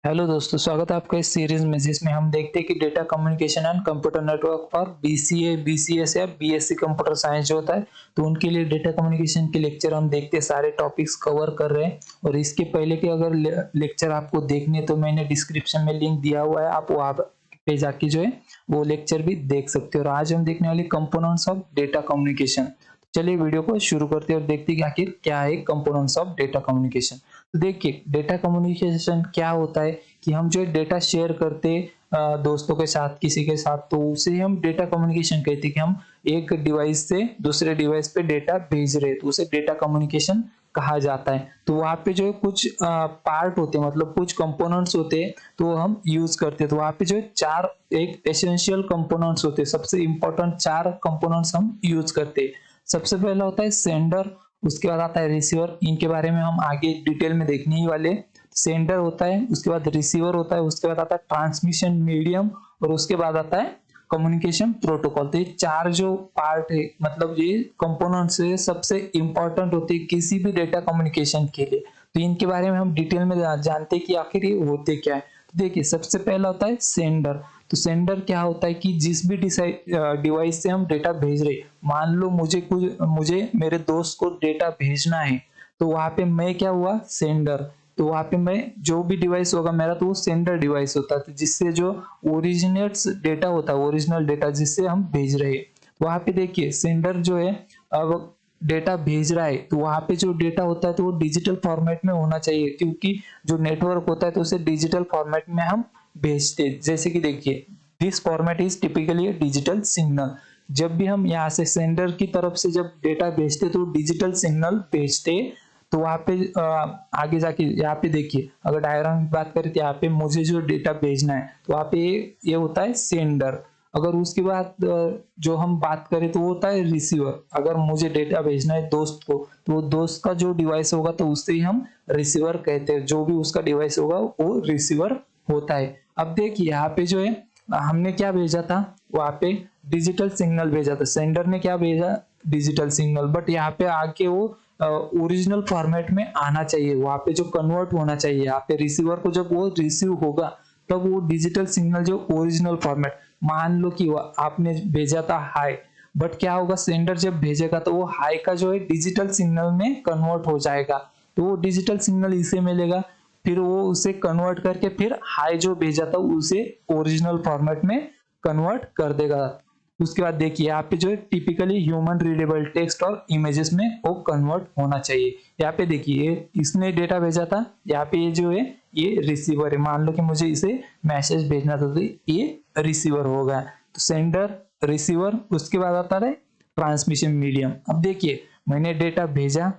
Hello दोस्तों, स्वागत है आपका इस सीरीज में जिसमें हम देखते हैं कि data communication and computer network for BCA, BCS या बीएससी कंप्यूटर साइंस जो होता है, तो उनके लिए डेटा कम्युनिकेशन के लेक्चर हम देखते हैं, सारे टॉपिक्स कवर कर रहे हैं। और इसके पहले के अगर लेक्चर आपको देखने तो मैंने डिस्क्रिप्शन में लिंक दिया हुआ है, आप वहाँ पे जाके जो है वो लेक्चर भी देख सकते हो। और आज हम देखने वाले कंपोनेंट्स ऑफ डेटा कम्युनिकेशन। चलिए वीडियो को शुरू करते हैं और देखते हैं कि आखिर क्या है कंपोनेंट्स ऑफ डेटा कम्युनिकेशन। तो देखिए, डेटा कम्युनिकेशन क्या होता है कि हम जो डेटा शेयर करते दोस्तों के साथ, किसी के साथ, तो उसे हम डेटा कम्युनिकेशन कहते हैं कि हम एक डिवाइस से दूसरे डिवाइस पे डेटा भेज रहे हैं, तो उसे डेटा कम्युनिकेशन कहा जाता है। तो वहाँ पे जो है कुछ पार्ट होते हैं, मतलब कुछ कंपोनेंट्स होते हैं, तो हम यूज करते हैं। तो वहाँ पे जो है चार एक एसेंशियल कंपोनेंट्स होते हैं, सबसे इंपॉर्टेंट चार कंपोनेंट्स हम यूज करते हैं। सबसे पहला होता है सेंडर, उसके बाद आता है रिसीवर। इनके बारे में हम आगे डिटेल में देखने ही वाले। सेंडर होता है, उसके बाद रिसीवर होता है, उसके बाद आता है ट्रांसमिशन मीडियम, और उसके बाद आता है कम्युनिकेशन प्रोटोकॉल। तो ये चार जो पार्ट है, मतलब ये कंपोनेंट्स है, सबसे इंपॉर्टेंट होते हैं किसी भी डेटा कम्युनिकेशन के लिए। तो इनके बारे में हम डिटेल में जानते हैं कि आखिर ये होते क्या है। तो देखिए, सबसे पहला होता है सेंडर। तो सेंडर क्या होता है कि जिस भी डिवाइस से हम डेटा भेज रहे, मान लो मुझे मेरे दोस्त को डेटा भेजना है, तो वहां पे मैं क्या हुआ, सेंडर। तो वहां पे मैं जो भी डिवाइस होगा मेरा, तो वो सेंडर डिवाइस होता है, तो जिससे जो ओरिजिनेट्स डेटा होता है, ओरिजिनल डेटा जिससे हम भेज रहे हैं। तो वहां पे देखिए, सेंडर जो है अब डेटा भेज रहा है, तो वहां पे जो डेटा होता है तो वो डिजिटल फॉर्मेट में होना चाहिए, क्योंकि जो नेटवर्क होता है तो उसे डिजिटल फॉर्मेट में हम भेजते। जैसे कि देखिए, this format is typically A digital signal. जब भी हम यहाँ से सेंडर की तरफ से जब डेटा भेजते तो डिजिटल सिग्नल भेजते। तो वहां पे आगे जाके यहाँ पे देखिए, अगर डायग्राम की बात करें तो यहाँ पे मुझे जो डेटा भेजना है, तो वहां पे ये होता है सेंडर। अगर उसके बाद जो हम बात करें तो वो होता है रिसीवर। अगर मुझे डेटा भेजना है दोस्त को, तो वो दोस्त का जो डिवाइस होगा तो उससे ही हम रिसीवर कहते हैं, जो भी उसका डिवाइस होगा वो रिसीवर होता है। अब देखिए, यहाँ पे जो है हमने क्या भेजा था, वहां पे डिजिटल सिग्नल भेजा था। सेंडर ने क्या भेजा, डिजिटल सिग्नल, बट यहाँ पे आके वो ओरिजिनल फॉर्मेट में आना चाहिए, वहां पे जो कन्वर्ट होना चाहिए। यहाँ पे रिसीवर को जब वो रिसीव होगा, तब वो डिजिटल सिग्नल जो ओरिजिनल फॉर्मेट, मान लो कि आपने भेजा था हाई, बट क्या होगा, सेंडर जब भेजेगा तो वो हाई का जो है डिजिटल सिग्नल में कन्वर्ट हो जाएगा। तो वो डिजिटल सिग्नल इसे मिलेगा, फिर वो उसे कन्वर्ट करके फिर हाई जो भेजा था उसे ओरिजिनल फॉर्मेट में कन्वर्ट कर देगा। उसके बाद देखिए, यहाँ पे जो है टिपिकली ह्यूमन रीडेबल टेक्स्ट और इमेजेस में वो कन्वर्ट होना चाहिए। यहाँ पे देखिए, इसने डेटा भेजा था, यहाँ पे ये जो है ये रिसीवर है। मान लो कि मुझे इसे मैसेज भेजना था, तो ये रिसीवर होगा। तो सेंडर, रिसीवर, उसके बाद आता है ट्रांसमिशन मीडियम। अब देखिए, मैंने डेटा भेजा,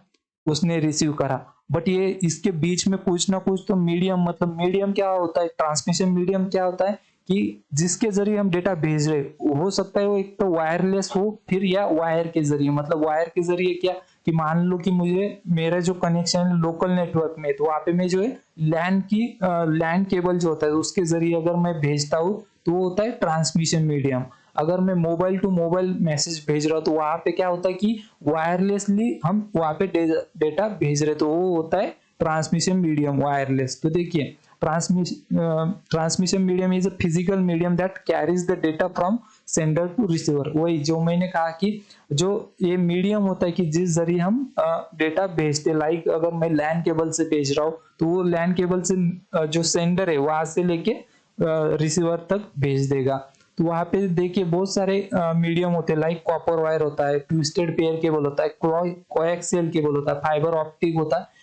उसने रिसीव करा, बट ये इसके बीच में कुछ ना कुछ तो मीडियम, मतलब मीडियम क्या होता है, ट्रांसमिशन मीडियम क्या होता है कि जिसके जरिए हम डेटा भेज रहे, हो सकता है वो एक तो वायरलेस हो, फिर या वायर के जरिए। मतलब वायर के जरिए क्या, कि मान लो कि मुझे मेरा जो कनेक्शन है लोकल नेटवर्क में, तो वहां पे मैं जो है लैंड केबल जो होता है उसके जरिए अगर मैं भेजता हूँ, तो वो होता है ट्रांसमिशन मीडियम। अगर मैं मोबाइल टू मोबाइल मैसेज भेज रहा हूँ, तो वहां पे क्या होता है कि वायरलेसली हम वहां पे डेटा भेज रहे, तो वो होता है ट्रांसमिशन मीडियम, वायरलेस। तो देखिए, transmission medium is a physical medium that carries the data from sender to receiver. वही जो मैंने कहा कि जो ये मीडियम होता है कि जिस जरिए हम डेटा भेजते, लाइक अगर मैं लैन केबल से भेज रहा हूँ, तो वो लैन केबल से जो सेंडर है वहां से लेके रिसीवर तक भेज देगा। तो वहां पे देखिए बहुत सारे मीडियम होते हैं, लाइक कॉपर वायर होता है, ट्विस्टेड पेयर केबल होता है, कोएक्सियल केबल होता है, फाइबर ऑप्टिक होता है।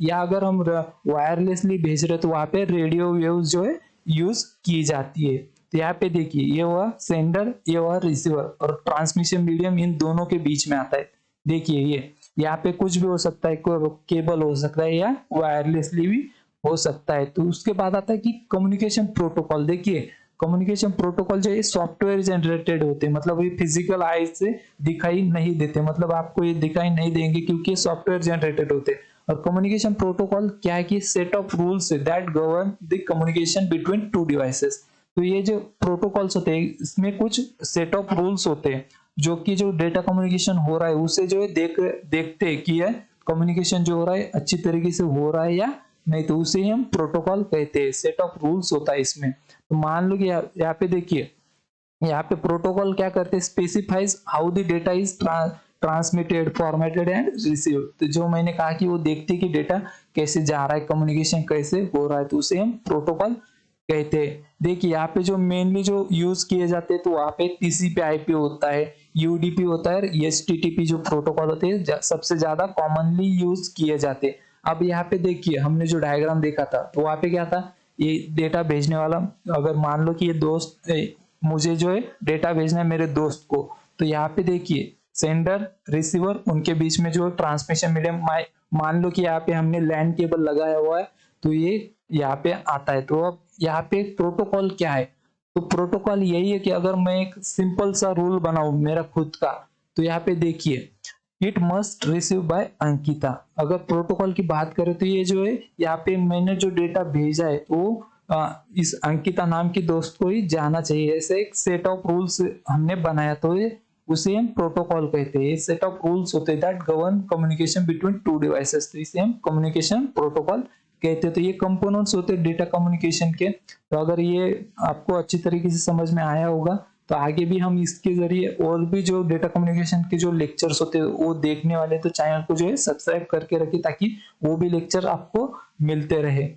या अगर हम वायरलेसली भेज रहे तो वहां पे रेडियो वेव्स जो है यूज की जाती है। तो यहाँ पे देखिए, ये हुआ सेंडर, ये हुआ रिसीवर, और ट्रांसमिशन मीडियम इन दोनों के बीच में आता है। देखिए, ये यहाँ पे कुछ भी हो सकता है, केबल हो सकता है या वायरलेसली भी हो सकता है। तो उसके बाद आता है कि कम्युनिकेशन प्रोटोकॉल। देखिए, कम्युनिकेशन प्रोटोकॉल जो है सॉफ्टवेयर जनरेटेड होते हैं, मतलब ये फिजिकल आई से दिखाई नहीं देते, मतलब आपको ये दिखाई नहीं देंगे क्योंकि सॉफ्टवेयर जनरेटेड होते हैं। और कम्युनिकेशन प्रोटोकॉल क्या है कि set of rules that govern the communication between two devices. तो ये जो प्रोटोकॉल्स होते हैं, इसमें कुछ सेट ऑफ रूल्स होते हैं जो कि जो डेटा कम्युनिकेशन हो रहा है उसे जो है देखते हैं कि यह कम्युनिकेशन जो हो रहा है अच्छी तरीके से हो रहा है या नहीं तो उसे हम प्रोटोकॉल कहते हैं। सेट ऑफ रूल्स होता है इसमें। तो मान लो कि यहाँ पे देखिए, यहाँ पे प्रोटोकॉल क्या करते हैं, specifies how the data is transmitted, formatted and received. तो जो मैंने कहा कि वो देखते कि डेटा कैसे जा रहा है, कम्युनिकेशन कैसे हो रहा है, तो उसे हम प्रोटोकॉल कहते हैं। देखिए यहाँ पे जो मेनली जो यूज किए जाते हैं, तो वहाँ पे टीसीपी आईपी होता है, यूडीपी होता है, एचटीटीपी जो प्रोटोकॉल होते हैं सबसे ज्यादा कॉमनली यूज किए जाते हैं। अब यहाँ पे देखिए हमने जो डायग्राम देखा था, तो वहाँ पे क्या था, ये डेटा भेजने वाला, अगर मान लो कि ये दोस्त मुझे जो है डेटा भेजना है मेरे दोस्त को, तो यहाँ पे देखिए सेंडर रिसीवर उनके बीच में जो ट्रांसमिशन मीडियम, मान लो कि यहाँ पे हमने लैंड केबल लगाया हुआ है, तो ये यहाँ पे आता है। तो अब यहाँ पे प्रोटोकॉल क्या है, तो प्रोटोकॉल यही है कि अगर मैं एक सिंपल सा रूल बनाऊं मेरा खुद का, तो यहाँ पे देखिए it must receive by Ankita. अगर प्रोटोकॉल की बात करें तो ये जो है यहाँ पे मैंने जो डेटा भेजा है वो इस अंकिता नाम की दोस्त को ही जाना चाहिए। ऐसे एक सेट ऑफ रूल्स हमने बनाया, तो ये उसे हम प्रोटोकॉल कहते हैं। सेट ऑफ रूल्स होते हैं that govern communication between two devices, तो इसे हम कम्युनिकेशन प्रोटोकॉल कहते हैं। तो ये कंपोनेंट्स होते हैं डेटा कम्युनिकेशन के। तो अगर ये आपको अच्छी तरीके से समझ में आया होगा, तो आगे भी हम इसके जरिए और भी जो डेटा कम्युनिकेशन के जो लेक्चर्स होते हैं वो देखने वाले, तो चैनल को जो है सब्सक्राइब करके रखिए ताकि वो भी लेक्चर आपको मिलते रहे।